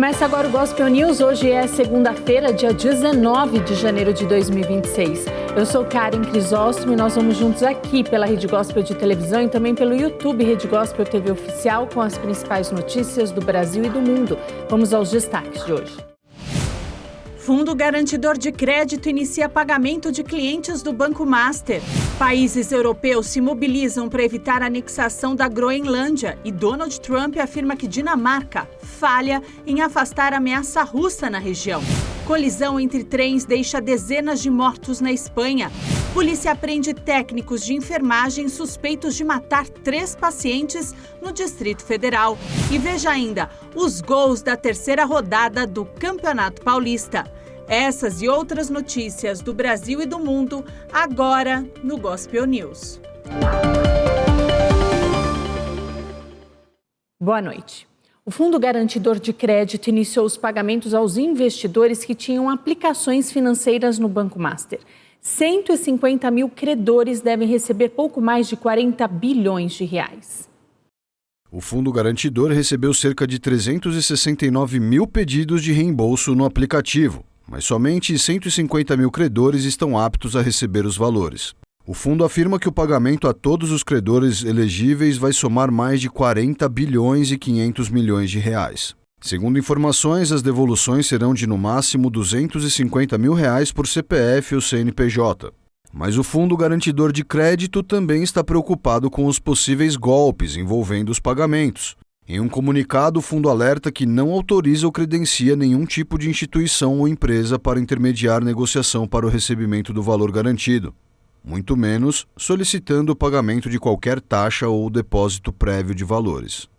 Começa agora o Gospel News. Hoje é segunda-feira, dia 19 de janeiro de 2026. Eu sou Karen Crisóstomo e nós vamos juntos aqui pela Rede Gospel de televisão e também pelo YouTube Rede Gospel TV Oficial com as principais notícias do Brasil e do mundo. Vamos aos destaques de hoje. Fundo Garantidor de Crédito inicia pagamento de clientes do Banco Master. Países europeus se mobilizam para evitar a anexação da Groenlândia e Donald Trump afirma que Dinamarca falha em afastar a ameaça russa na região. Colisão entre trens deixa dezenas de mortos na Espanha. Polícia prende técnicos de enfermagem suspeitos de matar 3 pacientes no Distrito Federal. E veja ainda os gols da terceira rodada do Campeonato Paulista. Essas e outras notícias do Brasil e do mundo, agora no Gospel News. Boa noite. O Fundo Garantidor de Crédito iniciou os pagamentos aos investidores que tinham aplicações financeiras no Banco Master. 150 mil credores devem receber pouco mais de 40 bilhões de reais. O Fundo Garantidor recebeu cerca de 369 mil pedidos de reembolso no aplicativo, mas somente 150 mil credores estão aptos a receber os valores. O fundo afirma que o pagamento a todos os credores elegíveis vai somar mais de 40 bilhões e 500 milhões de reais. Segundo informações, as devoluções serão de no máximo 250 mil reais por CPF ou CNPJ. Mas o Fundo Garantidor de Crédito também está preocupado com os possíveis golpes envolvendo os pagamentos. Em um comunicado, o fundo alerta que não autoriza ou credencia nenhum tipo de instituição ou empresa para intermediar negociação para o recebimento do valor garantido, muito menos solicitando o pagamento de qualquer taxa ou depósito prévio de valores.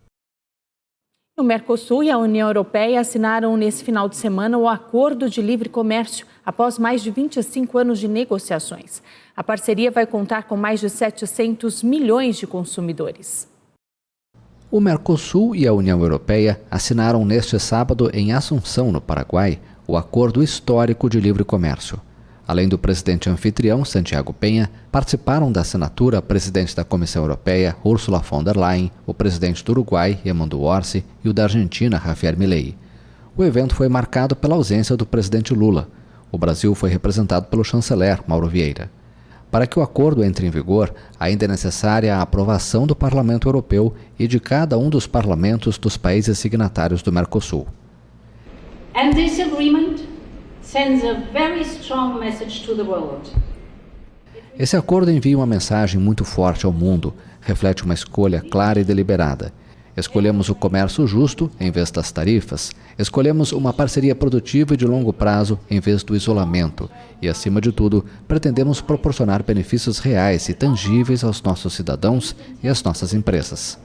O Mercosul e a União Europeia assinaram nesse final de semana o Acordo de Livre Comércio, após mais de 25 anos de negociações. A parceria vai contar com mais de 700 milhões de consumidores. O Mercosul e a União Europeia assinaram neste sábado em Assunção, no Paraguai, o Acordo Histórico de Livre Comércio. Além do presidente anfitrião, Santiago Penha, participaram da assinatura a presidente da Comissão Europeia, Ursula von der Leyen, o presidente do Uruguai, Emmanuel Orsi, e o da Argentina, Javier Milei. O evento foi marcado pela ausência do presidente Lula. O Brasil foi representado pelo chanceler Mauro Vieira. Para que o acordo entre em vigor, ainda é necessária a aprovação do Parlamento Europeu e de cada um dos parlamentos dos países signatários do Mercosul. And this agreement sends a very strong message to the world. Esse acordo envia uma mensagem muito forte ao mundo, reflete uma escolha clara e deliberada. Escolhemos o comércio justo em vez das tarifas, escolhemos uma parceria produtiva e de longo prazo em vez do isolamento e, acima de tudo, pretendemos proporcionar benefícios reais e tangíveis aos nossos cidadãos e às nossas empresas.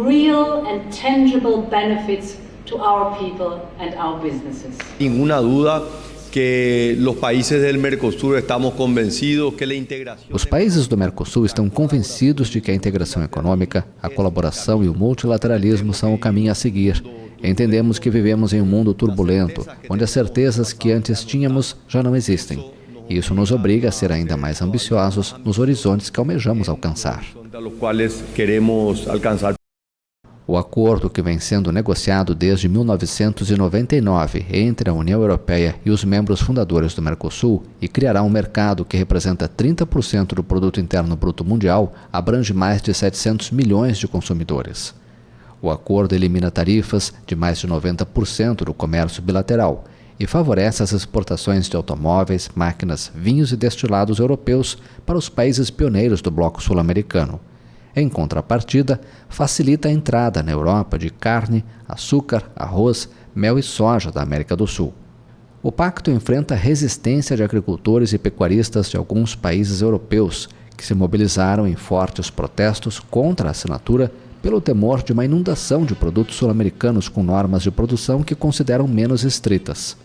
Real and tangible benefits to our people and our businesses. Ninguna duda que os países do Mercosul estamos convencidos que a integração... Os países do Mercosul estão convencidos de que a integração econômica, a colaboração e o multilateralismo são o caminho a seguir. Entendemos que vivemos em um mundo turbulento, onde as certezas que antes tínhamos já não existem. E isso nos obriga a ser ainda mais ambiciosos nos horizontes que almejamos alcançar. O acordo, que vem sendo negociado desde 1999 entre a União Europeia e os membros fundadores do Mercosul e criará um mercado que representa 30% do produto interno bruto mundial, abrange mais de 700 milhões de consumidores. O acordo elimina tarifas de mais de 90% do comércio bilateral e favorece as exportações de automóveis, máquinas, vinhos e destilados europeus para os países pioneiros do bloco sul-americano. Em contrapartida, facilita a entrada na Europa de carne, açúcar, arroz, mel e soja da América do Sul. O pacto enfrenta a resistência de agricultores e pecuaristas de alguns países europeus, que se mobilizaram em fortes protestos contra a assinatura pelo temor de uma inundação de produtos sul-americanos com normas de produção que consideram menos estritas.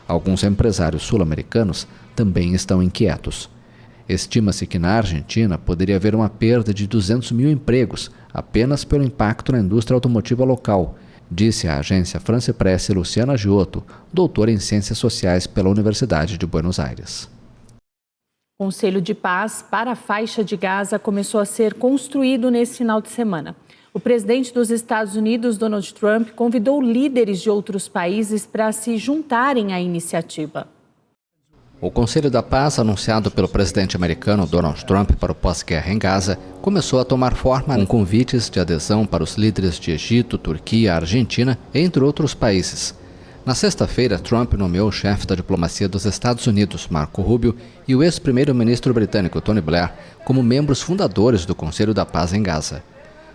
Alguns empresários sul-americanos também estão inquietos. Estima-se que na Argentina poderia haver uma perda de 200 mil empregos apenas pelo impacto na indústria automotiva local, disse à agência France Presse Luciana Giotto, doutora em Ciências Sociais pela Universidade de Buenos Aires. O Conselho de Paz para a faixa de Gaza começou a ser construído nesse final de semana. O presidente dos Estados Unidos, Donald Trump, convidou líderes de outros países para se juntarem à iniciativa. O Conselho da Paz, anunciado pelo presidente americano Donald Trump para o pós-guerra em Gaza, começou a tomar forma com convites de adesão para os líderes de Egito, Turquia, Argentina, entre outros países. Na sexta-feira, Trump nomeou o chefe da diplomacia dos Estados Unidos, Marco Rubio, e o ex-primeiro-ministro britânico Tony Blair como membros fundadores do Conselho da Paz em Gaza.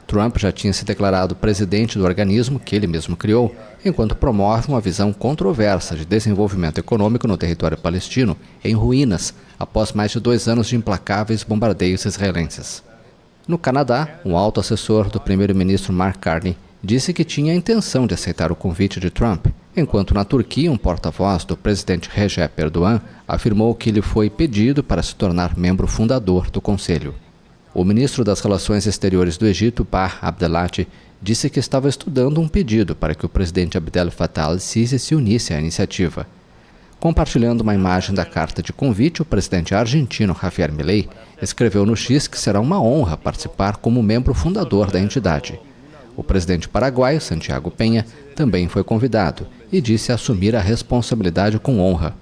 Trump já tinha se declarado presidente do organismo que ele mesmo criou, enquanto promove uma visão controversa de desenvolvimento econômico no território palestino, em ruínas, após mais de 2 anos de implacáveis bombardeios israelenses. No Canadá, um alto assessor do primeiro-ministro Mark Carney disse que tinha a intenção de aceitar o convite de Trump, enquanto na Turquia um porta-voz do presidente Recep Erdogan afirmou que ele foi pedido para se tornar membro fundador do Conselho. O ministro das Relações Exteriores do Egito, Bah Abdelati, disse que estava estudando um pedido para que o presidente Abdel Fattah al-Sisi se unisse à iniciativa. Compartilhando uma imagem da carta de convite, o presidente argentino Javier Milei escreveu no X que será uma honra participar como membro fundador da entidade. O presidente paraguaio, Santiago Peña, também foi convidado e disse assumir a responsabilidade com honra.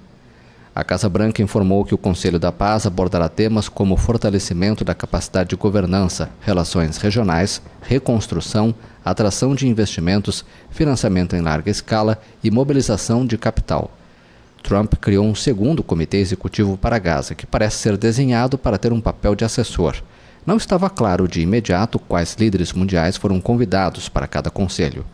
A Casa Branca informou que o Conselho da Paz abordará temas como fortalecimento da capacidade de governança, relações regionais, reconstrução, atração de investimentos, financiamento em larga escala e mobilização de capital. Trump criou um segundo comitê executivo para Gaza, que parece ser desenhado para ter um papel de assessor. Não estava claro de imediato quais líderes mundiais foram convidados para cada conselho.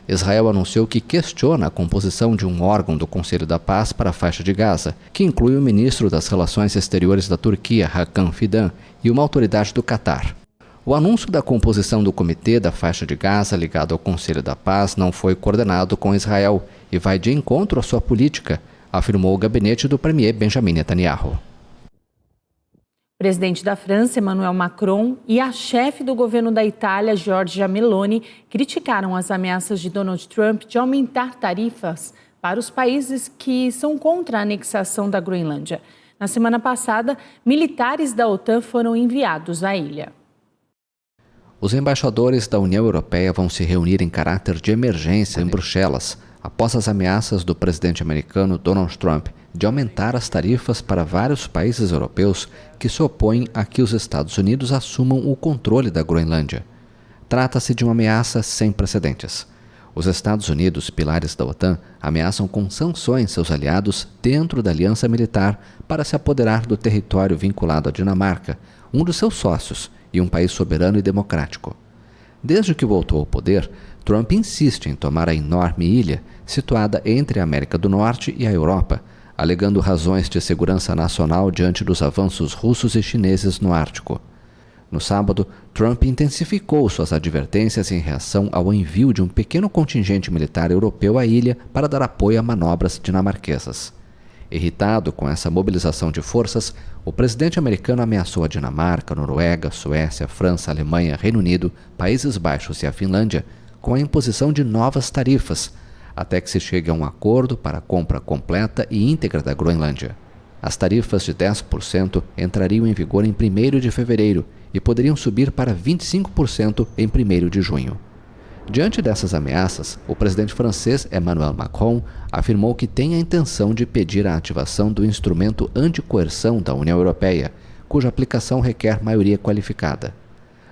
Israel anunciou que questiona a composição de um órgão do Conselho da Paz para a faixa de Gaza, que inclui o ministro das Relações Exteriores da Turquia, Hakan Fidan, e uma autoridade do Catar. O anúncio da composição do Comitê da Faixa de Gaza ligado ao Conselho da Paz não foi coordenado com Israel e vai de encontro à sua política, afirmou o gabinete do premier Benjamin Netanyahu. O presidente da França, Emmanuel Macron, e a chefe do governo da Itália, Giorgia Meloni, criticaram as ameaças de Donald Trump de aumentar tarifas para os países que são contra a anexação da Groenlândia. Na semana passada, militares da OTAN foram enviados à ilha. Os embaixadores da União Europeia vão se reunir em caráter de emergência em Bruxelas, após as ameaças do presidente americano Donald Trump de aumentar as tarifas para vários países europeus que se opõem a que os Estados Unidos assumam o controle da Groenlândia. Trata-se de uma ameaça sem precedentes. Os Estados Unidos, pilares da OTAN, ameaçam com sanções seus aliados dentro da aliança militar para se apoderar do território vinculado à Dinamarca, um dos seus sócios e um país soberano e democrático. Desde que voltou ao poder, Trump insiste em tomar a enorme ilha, situada entre a América do Norte e a Europa, alegando razões de segurança nacional diante dos avanços russos e chineses no Ártico. No sábado, Trump intensificou suas advertências em reação ao envio de um pequeno contingente militar europeu à ilha para dar apoio a manobras dinamarquesas. Irritado com essa mobilização de forças, o presidente americano ameaçou a Dinamarca, Noruega, Suécia, França, Alemanha, Reino Unido, Países Baixos e a Finlândia com a imposição de novas tarifas, até que se chegue a um acordo para a compra completa e íntegra da Groenlândia. As tarifas de 10% entrariam em vigor em 1º de fevereiro e poderiam subir para 25% em 1º de junho. Diante dessas ameaças, o presidente francês Emmanuel Macron afirmou que tem a intenção de pedir a ativação do instrumento anticoerção da União Europeia, cuja aplicação requer maioria qualificada.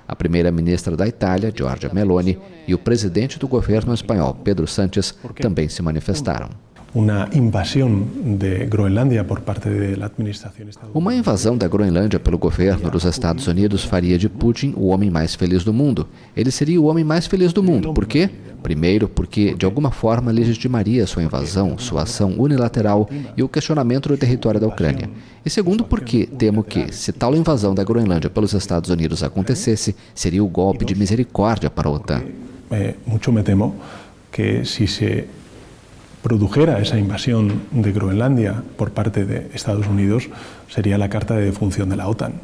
A primeira-ministra da Itália, Giorgia Meloni, e o presidente do governo espanhol, Pedro Sánchez, também se manifestaram. Uma invasão de Groenlândia por parte da administração estadounidense. Uma invasão da Groenlândia pelo governo dos Estados Unidos faria de Putin o homem mais feliz do mundo. Ele seria o homem mais feliz do mundo. Por quê? Primeiro, porque de alguma forma legitimaria sua invasão, sua ação unilateral e o questionamento do território da Ucrânia. E segundo, porque temo que, se tal invasão da Groenlândia pelos Estados Unidos acontecesse, seria o golpe de misericórdia para a OTAN. Muito me temo que se produjera esa invasión de Groenlandia por parte de Estados Unidos, sería la carta de defunción de la OTAN.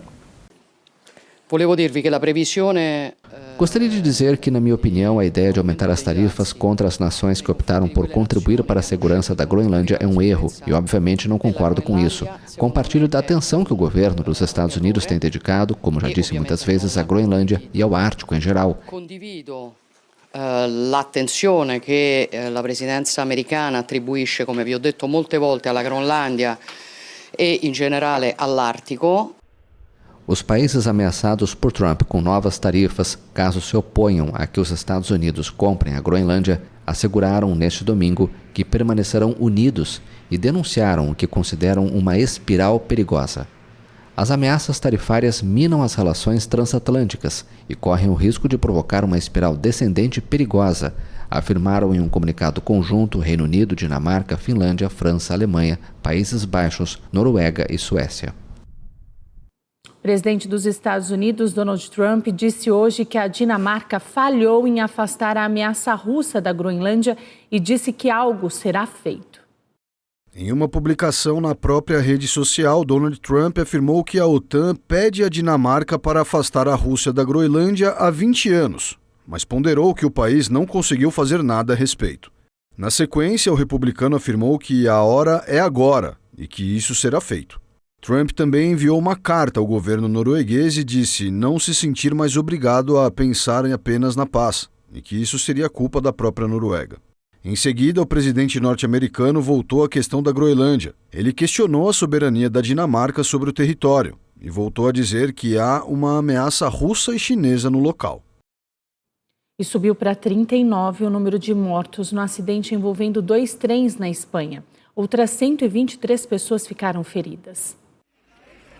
Gostaria de dizer que, na minha opinião, a ideia de aumentar as tarifas contra as nações que optaram por contribuir para a segurança da Groenlândia é um erro, e obviamente não concordo com isso. Compartilho da atenção que o governo dos Estados Unidos tem dedicado, como já disse muitas vezes, à Groenlândia e ao Ártico em geral. L'attenzione che la presidenza americana attribuisce, come vi ho detto molte volte, alla Groenlandia e in generale all'Artico. Os países ameaçados por Trump com novas tarifas, caso se oponham a que os Estados Unidos comprem a Groenlândia, asseguraram neste domingo que permanecerão unidos e denunciaram o que consideram uma espiral perigosa. As ameaças tarifárias minam as relações transatlânticas e correm o risco de provocar uma espiral descendente perigosa, afirmaram em um comunicado conjunto Reino Unido, Dinamarca, Finlândia, França, Alemanha, Países Baixos, Noruega e Suécia. O presidente dos Estados Unidos, Donald Trump, disse hoje que a Dinamarca falhou em afastar a ameaça russa da Groenlândia e disse que algo será feito. Em uma publicação na própria rede social, Donald Trump afirmou que a OTAN pede à Dinamarca para afastar a Rússia da Groenlândia há 20 anos, mas ponderou que o país não conseguiu fazer nada a respeito. Na sequência, o republicano afirmou que a hora é agora e que isso será feito. Trump também enviou uma carta ao governo norueguês e disse não se sentir mais obrigado a pensar apenas na paz, e que isso seria culpa da própria Noruega. Em seguida, o presidente norte-americano voltou à questão da Groenlândia. Ele questionou a soberania da Dinamarca sobre o território e voltou a dizer que há uma ameaça russa e chinesa no local. E subiu para 39 o número de mortos no acidente envolvendo 2 trens na Espanha. Outras 123 pessoas ficaram feridas.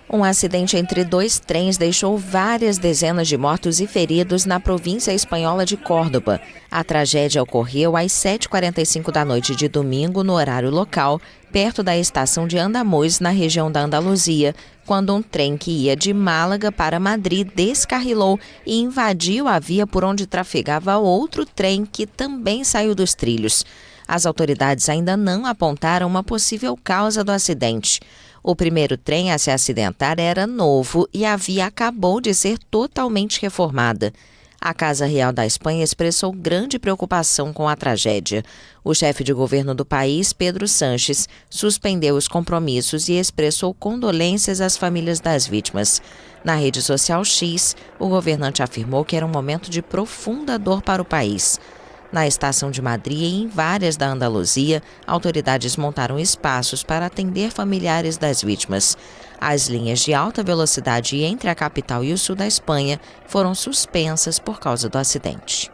Um acidente entre 2 trens deixou várias dezenas de mortos e feridos na província espanhola de Córdoba. A tragédia ocorreu às 7h45 da noite de domingo, no horário local, perto da estação de Andamós, na região da Andaluzia, quando um trem que ia de Málaga para Madrid descarrilou e invadiu a via por onde trafegava outro trem que também saiu dos trilhos. As autoridades ainda não apontaram uma possível causa do acidente. O primeiro trem a se acidentar era novo e a via acabou de ser totalmente reformada. A Casa Real da Espanha expressou grande preocupação com a tragédia. O chefe de governo do país, Pedro Sánchez, suspendeu os compromissos e expressou condolências às famílias das vítimas. Na rede social X, o governante afirmou que era um momento de profunda dor para o país. Na estação de Madrid e em várias da Andaluzia, autoridades montaram espaços para atender familiares das vítimas. As linhas de alta velocidade entre a capital e o sul da Espanha foram suspensas por causa do acidente.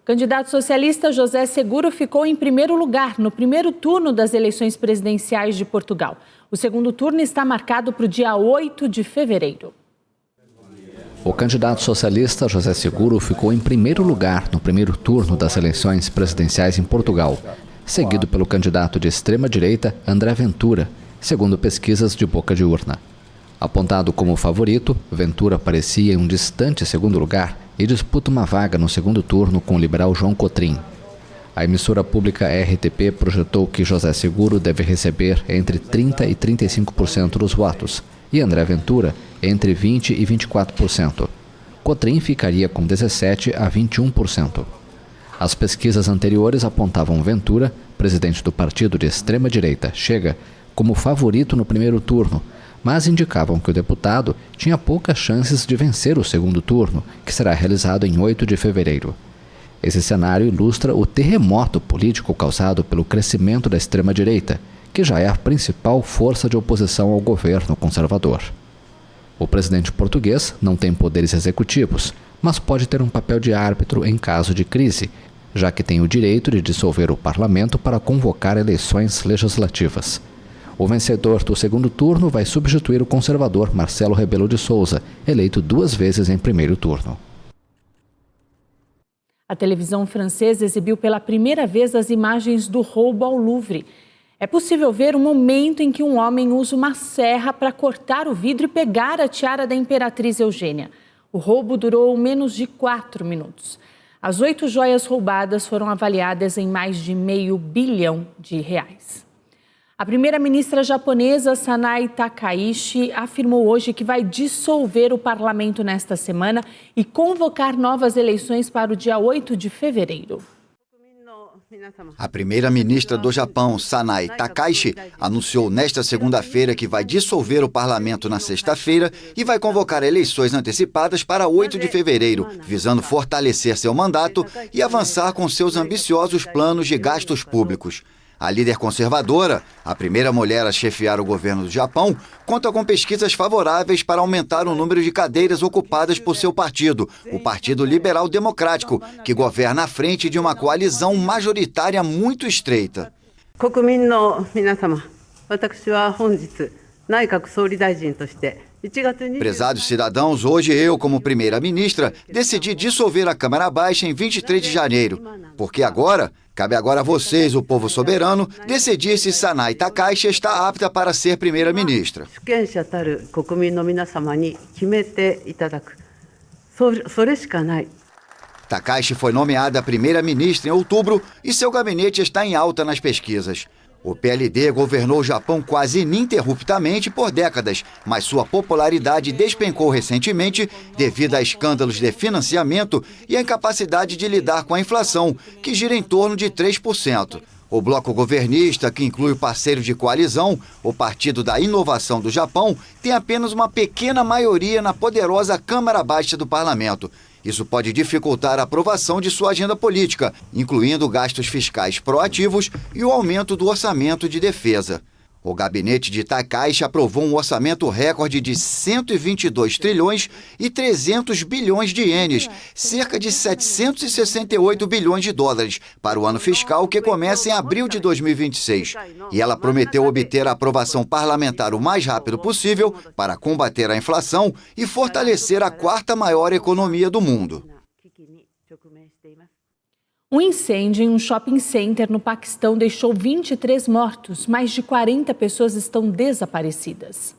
O candidato socialista José Seguro ficou em primeiro lugar no primeiro turno das eleições presidenciais de Portugal. O segundo turno está marcado para o dia 8 de fevereiro. O candidato socialista José Seguro ficou em primeiro lugar no primeiro turno das eleições presidenciais em Portugal, seguido pelo candidato de extrema-direita André Ventura, segundo pesquisas de boca de urna. Apontado como favorito, Ventura aparecia em um distante segundo lugar e disputa uma vaga no segundo turno com o liberal João Cotrim. A emissora pública RTP projetou que José Seguro deve receber entre 30% e 35% dos votos, e André Ventura entre 20% e 24%. Cotrim ficaria com 17% a 21%. As pesquisas anteriores apontavam Ventura, presidente do partido de extrema-direita Chega, como favorito no primeiro turno, mas indicavam que o deputado tinha poucas chances de vencer o segundo turno, que será realizado em 8 de fevereiro. Esse cenário ilustra o terremoto político causado pelo crescimento da extrema-direita, que já é a principal força de oposição ao governo conservador. O presidente português não tem poderes executivos, mas pode ter um papel de árbitro em caso de crise, já que tem o direito de dissolver o parlamento para convocar eleições legislativas. O vencedor do segundo turno vai substituir o conservador Marcelo Rebelo de Sousa, eleito 2 vezes em primeiro turno. A televisão francesa exibiu pela primeira vez as imagens do roubo ao Louvre. É possível ver o momento em que um homem usa uma serra para cortar o vidro e pegar a tiara da imperatriz Eugênia. O roubo durou menos de 4 minutos. As 8 joias roubadas foram avaliadas em mais de R$500 milhão. A primeira-ministra japonesa Sanai Takaichi afirmou hoje que vai dissolver o parlamento nesta semana e convocar novas eleições para o dia 8 de fevereiro. A primeira-ministra do Japão, Sanai Takaichi, anunciou nesta segunda-feira que vai dissolver o parlamento na sexta-feira e vai convocar eleições antecipadas para 8 de fevereiro, visando fortalecer seu mandato e avançar com seus ambiciosos planos de gastos públicos. A líder conservadora, a primeira mulher a chefiar o governo do Japão, conta com pesquisas favoráveis para aumentar o número de cadeiras ocupadas por seu partido, o Partido Liberal Democrático, que governa à frente de uma coalizão majoritária muito estreita. Prezados cidadãos, hoje eu, como primeira-ministra, decidi dissolver a Câmara Baixa em 23 de janeiro, porque agora, cabe agora a vocês, o povo soberano, decidir se Sanai Takaichi está apta para ser primeira-ministra. Takaichi foi nomeada primeira-ministra em outubro e seu gabinete está em alta nas pesquisas. O PLD governou o Japão quase ininterruptamente por décadas, mas sua popularidade despencou recentemente devido a escândalos de financiamento e a incapacidade de lidar com a inflação, que gira em torno de 3%. O bloco governista, que inclui o parceiro de coalizão, o Partido da Inovação do Japão, tem apenas uma pequena maioria na poderosa Câmara Baixa do Parlamento. Isso pode dificultar a aprovação de sua agenda política, incluindo gastos fiscais proativos e o aumento do orçamento de defesa. O gabinete de Takaichi aprovou um orçamento recorde de 122 trilhões e 300 bilhões de ienes, cerca de 768 bilhões de dólares, para o ano fiscal que começa em abril de 2026. E ela prometeu obter a aprovação parlamentar o mais rápido possível para combater a inflação e fortalecer a quarta maior economia do mundo. Um incêndio em um shopping center no Paquistão deixou 23 mortos. Mais de 40 pessoas estão desaparecidas.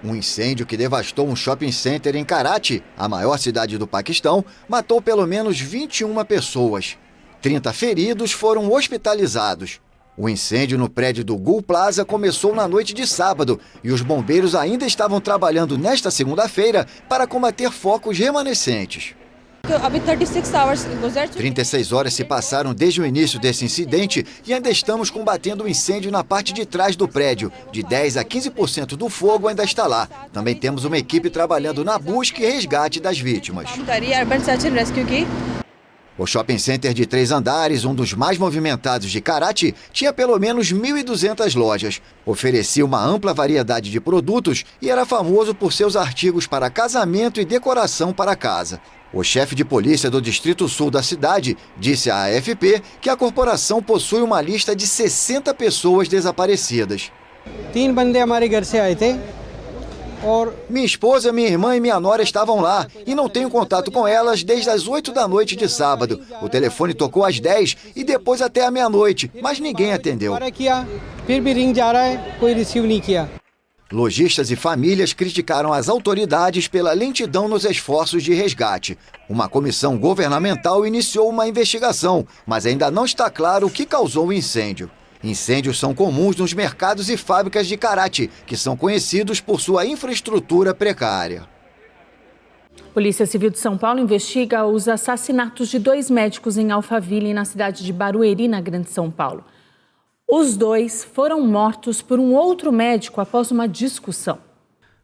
Um incêndio que devastou um shopping center em Karachi, a maior cidade do Paquistão, matou pelo menos 21 pessoas. 30 feridos foram hospitalizados. O incêndio no prédio do Gul Plaza começou na noite de sábado e os bombeiros ainda estavam trabalhando nesta segunda-feira para combater focos remanescentes. 36 horas se passaram desde o início desse incidente e ainda estamos combatendo o incêndio na parte de trás do prédio. De 10% a 15% do fogo ainda está lá. Também temos uma equipe trabalhando na busca e resgate das vítimas. O shopping center de 3 andares, um dos mais movimentados de Karachi, tinha pelo menos 1.200 lojas. Oferecia uma ampla variedade de produtos e era famoso por seus artigos para casamento e decoração para casa. O chefe de polícia do Distrito Sul da cidade disse à AFP que a corporação possui uma lista de 60 pessoas desaparecidas. Minha esposa, minha irmã e minha nora estavam lá e não tenho contato com elas desde as 8 da noite de sábado. O telefone tocou às 10 e depois até a meia-noite, mas ninguém atendeu. Lojistas e famílias criticaram as autoridades pela lentidão nos esforços de resgate. Uma comissão governamental iniciou uma investigação, mas ainda não está claro o que causou o incêndio. Incêndios são comuns nos mercados e fábricas de Karachi, que são conhecidos por sua infraestrutura precária. Polícia Civil de São Paulo investiga os assassinatos de 2 médicos em Alphaville e na cidade de Barueri, na Grande São Paulo. Os 2 foram mortos por um outro médico após uma discussão.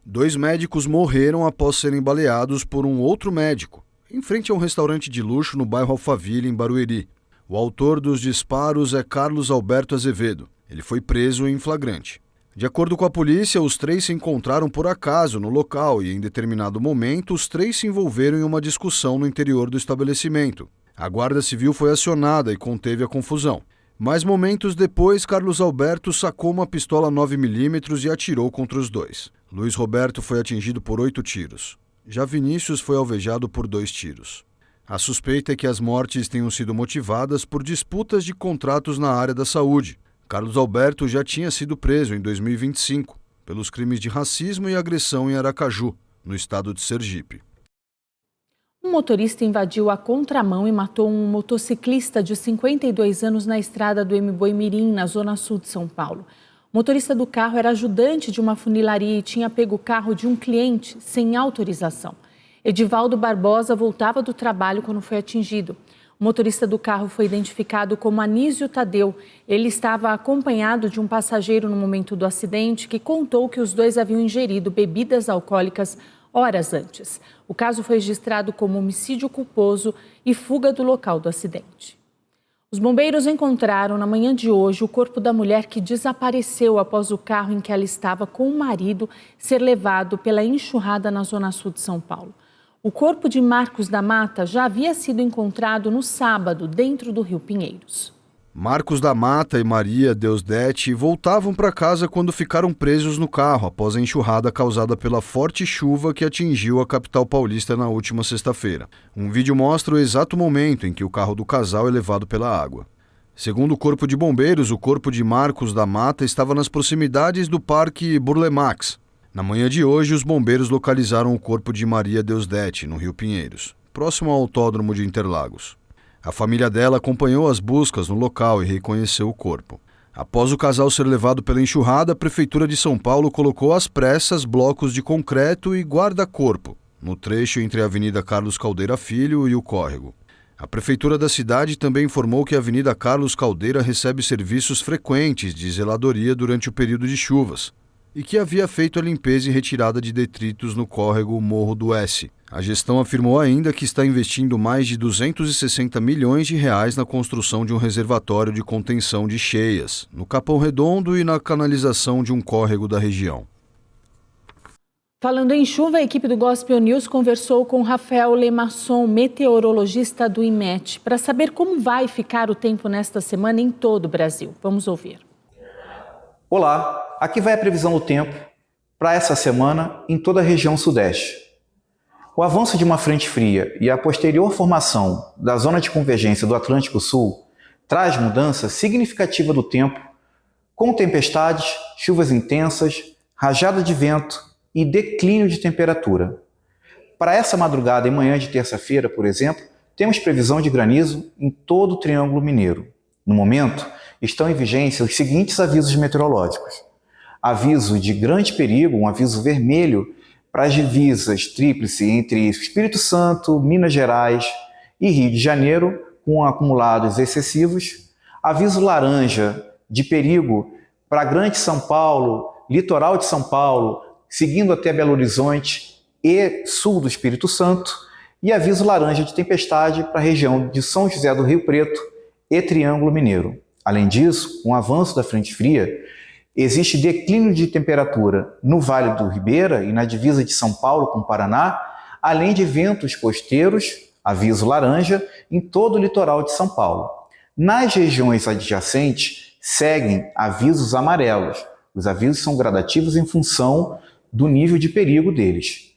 2 médicos morreram após serem baleados por um outro médico, em frente a um restaurante de luxo no bairro Alphaville, em Barueri. O autor dos disparos é Carlos Alberto Azevedo. Ele foi preso em flagrante. De acordo com a polícia, os 3 se encontraram por acaso no local e, em determinado momento, os 3 se envolveram em uma discussão no interior do estabelecimento. A Guarda Civil foi acionada e conteve a confusão. Mas momentos depois, Carlos Alberto sacou uma pistola 9mm e atirou contra os 2. Luiz Roberto foi atingido por 8 tiros. Já Vinícius foi alvejado por 2 tiros. A suspeita é que as mortes tenham sido motivadas por disputas de contratos na área da saúde. Carlos Alberto já tinha sido preso em 2025 pelos crimes de racismo e agressão em Aracaju, no estado de Sergipe. Um motorista invadiu a contramão e matou um motociclista de 52 anos na estrada do Mboi-Mirim, na zona sul de São Paulo. O motorista do carro era ajudante de uma funilaria e tinha pego o carro de um cliente sem autorização. Edivaldo Barbosa voltava do trabalho quando foi atingido. O motorista do carro foi identificado como Anísio Tadeu. Ele estava acompanhado de um passageiro no momento do acidente, que contou que os dois haviam ingerido bebidas alcoólicas horas antes. O caso foi registrado como homicídio culposo e fuga do local do acidente. Os bombeiros encontraram na manhã de hoje o corpo da mulher que desapareceu após o carro em que ela estava com o marido ser levado pela enxurrada na zona sul de São Paulo. O corpo de Marcos da Mata já havia sido encontrado no sábado, dentro do Rio Pinheiros. Marcos da Mata e Maria Deusdete voltavam para casa quando ficaram presos no carro após a enxurrada causada pela forte chuva que atingiu a capital paulista na última sexta-feira. Um vídeo mostra o exato momento em que o carro do casal é levado pela água. Segundo o Corpo de Bombeiros, o corpo de Marcos da Mata estava nas proximidades do Parque Burlemax. Na manhã de hoje, os bombeiros localizaram o corpo de Maria Deusdete, no Rio Pinheiros, próximo ao autódromo de Interlagos. A família dela acompanhou as buscas no local e reconheceu o corpo. Após o casal ser levado pela enxurrada, a Prefeitura de São Paulo colocou às pressas blocos de concreto e guarda-corpo no trecho entre a Avenida Carlos Caldeira Filho e o córrego. A Prefeitura da cidade também informou que a Avenida Carlos Caldeira recebe serviços frequentes de zeladoria durante o período de chuvas e que havia feito a limpeza e retirada de detritos no córrego Morro do S. A gestão afirmou ainda que está investindo mais de 260 milhões de reais na construção de um reservatório de contenção de cheias, no Capão Redondo e na canalização de um córrego da região. Falando em chuva, a equipe do Gospel News conversou com Rafael Lemasson, meteorologista do IMET, para saber como vai ficar o tempo nesta semana em todo o Brasil. Vamos ouvir. Olá, aqui vai a previsão do tempo para essa semana em toda a região sudeste. O avanço de uma frente fria e a posterior formação da zona de convergência do Atlântico Sul traz mudança significativa do tempo, com tempestades, chuvas intensas, rajada de vento e declínio de temperatura. Para essa madrugada e manhã de terça-feira, por exemplo, temos previsão de granizo em todo o Triângulo Mineiro. No momento, estão em vigência os seguintes avisos meteorológicos. Aviso de grande perigo, um aviso vermelho, para as divisas tríplice entre Espírito Santo, Minas Gerais e Rio de Janeiro, com acumulados excessivos. Aviso laranja de perigo para Grande São Paulo, litoral de São Paulo, seguindo até Belo Horizonte e sul do Espírito Santo. E aviso laranja de tempestade para a região de São José do Rio Preto e Triângulo Mineiro. Além disso, com o avanço da frente fria, existe declínio de temperatura no Vale do Ribeira e na divisa de São Paulo com o Paraná, além de ventos costeiros, aviso laranja, em todo o litoral de São Paulo. Nas regiões adjacentes, seguem avisos amarelos. Os avisos são gradativos em função do nível de perigo deles.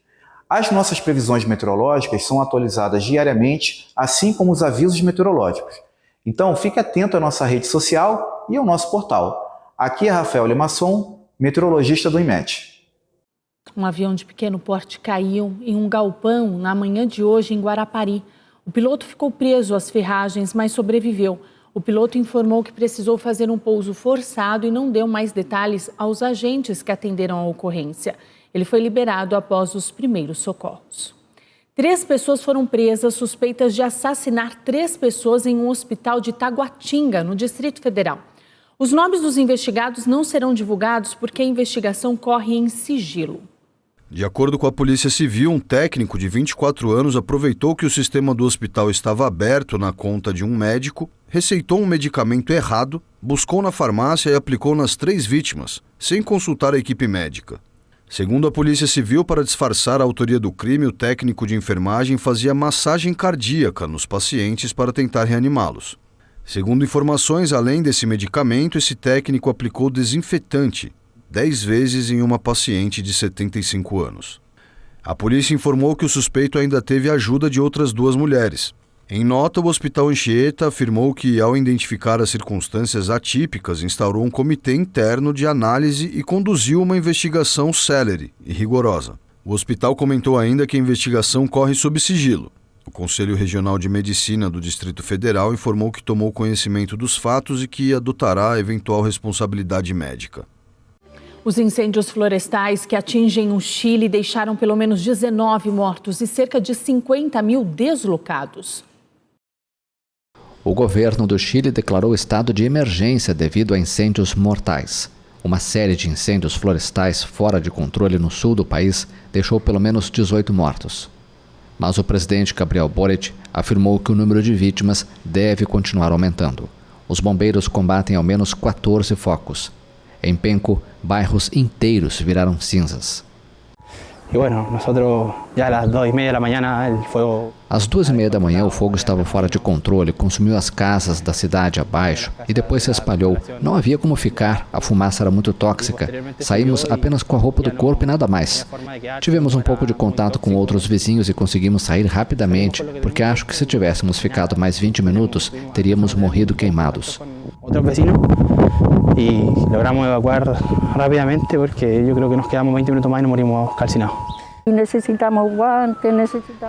As nossas previsões meteorológicas são atualizadas diariamente, assim como os avisos meteorológicos. Então, fique atento à nossa rede social e ao nosso portal. Aqui é Rafael Lemasson, meteorologista do IMET. Um avião de pequeno porte caiu em um galpão na manhã de hoje em Guarapari. O piloto ficou preso às ferragens, mas sobreviveu. O piloto informou que precisou fazer um pouso forçado e não deu mais detalhes aos agentes que atenderam a ocorrência. Ele foi liberado após os primeiros socorros. 3 pessoas foram presas suspeitas de assassinar 3 pessoas em um hospital de Taguatinga, no Distrito Federal. Os nomes dos investigados não serão divulgados porque a investigação corre em sigilo. De acordo com a Polícia Civil, um técnico de 24 anos aproveitou que o sistema do hospital estava aberto na conta de um médico, receitou um medicamento errado, buscou na farmácia e aplicou nas 3 vítimas, sem consultar a equipe médica. Segundo a Polícia Civil, para disfarçar a autoria do crime, o técnico de enfermagem fazia massagem cardíaca nos pacientes para tentar reanimá-los. Segundo informações, além desse medicamento, esse técnico aplicou desinfetante 10 vezes em uma paciente de 75 anos. A polícia informou que o suspeito ainda teve a ajuda de outras 2 mulheres. Em nota, o Hospital Anchieta afirmou que, ao identificar as circunstâncias atípicas, instaurou um comitê interno de análise e conduziu uma investigação célere e rigorosa. O hospital comentou ainda que a investigação corre sob sigilo O Conselho Regional de Medicina do Distrito Federal informou que tomou conhecimento dos fatos e que adotará eventual responsabilidade médica. Os incêndios florestais que atingem o Chile deixaram pelo menos 19 mortos e cerca de 50 mil deslocados. O governo do Chile declarou estado de emergência devido a incêndios mortais. Uma série de incêndios florestais fora de controle no sul do país deixou pelo menos 18 mortos. Mas o presidente Gabriel Boric afirmou que o número de vítimas deve continuar aumentando. Os bombeiros combatem ao menos 14 focos. Em Penco, bairros inteiros viraram cinzas. Às 2:30 da manhã, o fogo estava fora de controle, consumiu as casas da cidade abaixo e depois se espalhou. Não havia como ficar, a fumaça era muito tóxica. Saímos apenas com a roupa do corpo e nada mais. Tivemos um pouco de contato com outros vizinhos e conseguimos sair rapidamente, porque acho que se tivéssemos ficado mais 20 minutos, teríamos morrido queimados. E logramos evacuar rapidamente porque eu creio que nos quedamos 20 minutos mais e não morimos calcinados.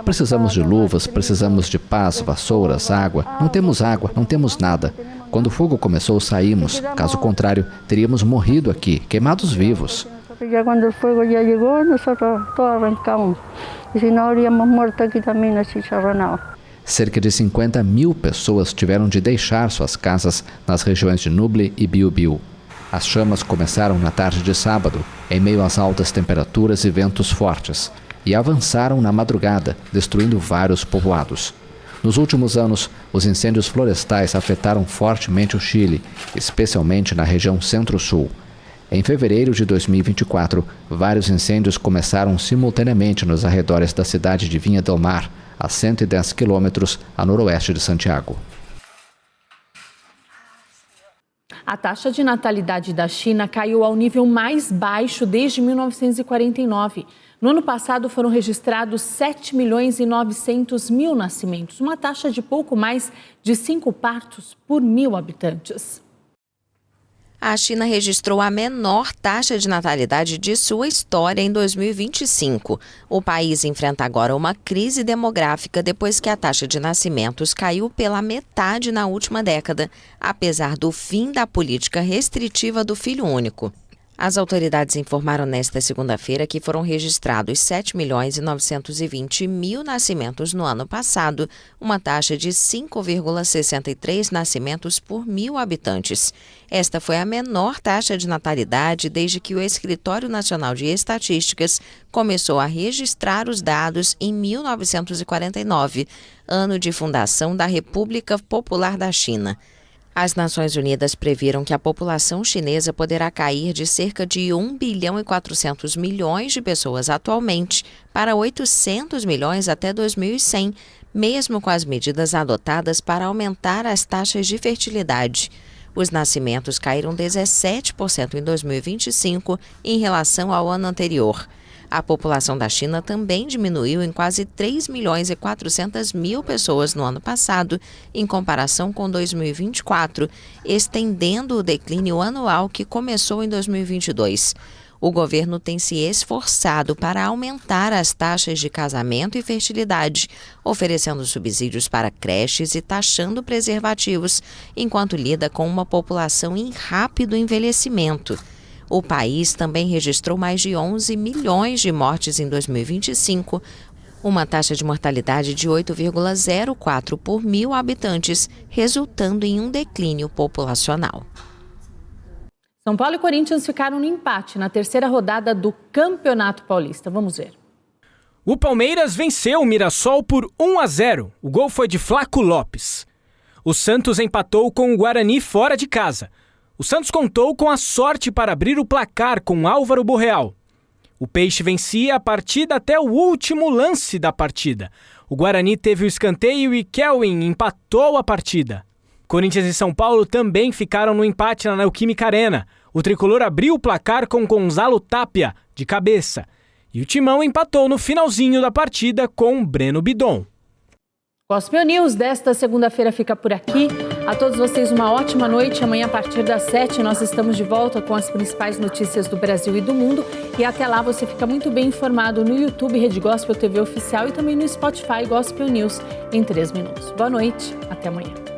Precisamos de luvas, precisamos de pás, vassouras, água. Não temos nada. Quando o fogo começou, saímos. Caso contrário, teríamos morrido aqui, queimados vivos. Quando o fogo já chegou, nós todos arrancamos. E se não, teríamos morto aqui também na Chicharronal. Cerca de 50 mil pessoas tiveram de deixar suas casas nas regiões de Ñuble e Biobío. As chamas começaram na tarde de sábado, em meio às altas temperaturas e ventos fortes, e avançaram na madrugada, destruindo vários povoados. Nos últimos anos, os incêndios florestais afetaram fortemente o Chile, especialmente na região centro-sul. Em fevereiro de 2024, vários incêndios começaram simultaneamente nos arredores da cidade de Viña del Mar, a 110 quilômetros a noroeste de Santiago. A taxa de natalidade da China caiu ao nível mais baixo desde 1949. No ano passado foram registrados 7.900.000 nascimentos, uma taxa de pouco mais de 5 partos por 1.000 habitantes. A China registrou a menor taxa de natalidade de sua história em 2025. O país enfrenta agora uma crise demográfica depois que a taxa de nascimentos caiu pela metade na última década, apesar do fim da política restritiva do filho único. As autoridades informaram nesta segunda-feira que foram registrados 7.920.000 nascimentos no ano passado, uma taxa de 5,63 nascimentos por 1.000 habitantes. Esta foi a menor taxa de natalidade desde que o Escritório Nacional de Estatísticas começou a registrar os dados em 1949, ano de fundação da República Popular da China. As Nações Unidas previram que a população chinesa poderá cair de cerca de 1 bilhão e 400 milhões de pessoas atualmente para 800 milhões até 2100, mesmo com as medidas adotadas para aumentar as taxas de fertilidade. Os nascimentos caíram 17% em 2025 em relação ao ano anterior. A população da China também diminuiu em quase 3 milhões e 400 mil pessoas no ano passado, em comparação com 2024, estendendo o declínio anual que começou em 2022. O governo tem se esforçado para aumentar as taxas de casamento e fertilidade, oferecendo subsídios para creches e taxando preservativos, enquanto lida com uma população em rápido envelhecimento. O país também registrou mais de 11 milhões de mortes em 2025, uma taxa de mortalidade de 8,04 por 1.000 habitantes, resultando em um declínio populacional. São Paulo e Corinthians ficaram no empate na terceira rodada do Campeonato Paulista. Vamos ver. O Palmeiras venceu o Mirassol por 1-0. O gol foi de Flaco Lopes. O Santos empatou com o Guarani fora de casa. O Santos contou com a sorte para abrir o placar com Álvaro Borreal. O Peixe vencia a partida até o último lance da partida. O Guarani teve o escanteio e Kelvin empatou a partida. Corinthians e São Paulo também ficaram no empate na Neoquímica Arena. O tricolor abriu o placar com Gonzalo Tapia, de cabeça. E o Timão empatou no finalzinho da partida com Breno Bidon. Gospel News desta segunda-feira fica por aqui. A todos vocês uma ótima noite. Amanhã a partir das 7 nós estamos de volta com as principais notícias do Brasil e do mundo. E até lá você fica muito bem informado no YouTube Rede Gospel TV Oficial e também no Spotify Gospel News em 3 minutos. Boa noite, até amanhã.